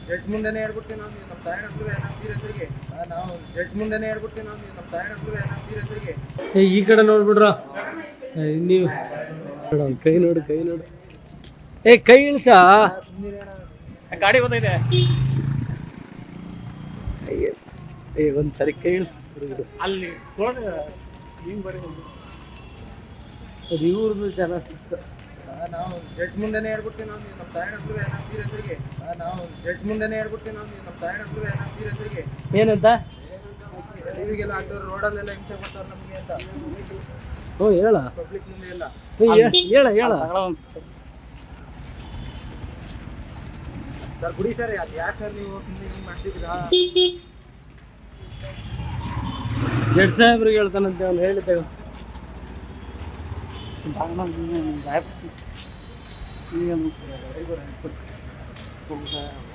Judge ಮುಂದೆನೇ ಹೇಳ್ಬಿಡ್ತೀವಿ ನಾವು ನಮ್ಮ ತಾಯಣ ಸೀರಿಯಸ್ ಆಗಿ ನಾವು ಜಡ್ಜ್ ಮುಂದೆನೇ ಹೇಳ್ಬಿಡ್ತೀವಿ ನಾವು ನಮ್ಮ ತಾಯಣ ಸೀರಿಯಸ್ ಆಗಿ. ಈ ಕಡೆ ನೋಡ್ಬಿಡ್ರ ನೀವು ಕೈ ನೋಡು ಕೈ ನೋಡು. ಕೈ ಇಳ್ಸ ಗಾಡಿ ಬಂದೈತೆ. ಒಂದ್ಸರಿ ಕೈ ಇಳಿಸ್ ಅಲ್ಲಿ ಅದು ಇವ್ರದ್ದು ಚೆನ್ನಾಗಿತ್ತು. ನಾವು ಜಡ್ಜ್ ಮುಂದೆನೇ ಹೇಳ್ಬಿಡ್ತೀವಿ ನಾವು ನಮ್ಮ ತಾಯಣ ಸೀರಿಯಸ್ ಆಗಿ ನಾವು ಜಡ್ಜ್ ಮುಂದೆನೇ ಹೇಳ್ಬಿಡ್ತೀವಿ ನಾವು ನಮ್ಮ ತಾಯಣ ಸೀರಿಯಸ್ ಆಗಿ. ಏನಂತ ಟಿವಿಗೆಲ್ಲ ಹಾಕಿದ್ರು ರೋಡಲ್ಲೆಲ್ಲ ಹಿಂಸೆ ಕೊಡ್ತಾರೆ ನಮಗೆ ಅಂತ. ಓ ಹೇಳ ಪಬ್ಲಿಕ್ ಮುಂದೆ ಎಲ್ಲ ಹೇಳ ಹೇಳ. ಸರ್ ಬಿಡಿ ಸರ್ ಅದು ಯಾಕೆ ಸರ್ ನೀವು ಸುಮ್ಮನೆ ಹಿಂಗೆ ಮಾಡ್ತಿದ್ದೀರಾ? ಜಡ್ ಸಾಹೇಬ್ರಿಗೆ ಹೇಳ್ತಾನಂತೆ ಅವ್ನು ಹೇಳಿದ್ದೆ. ಈಗ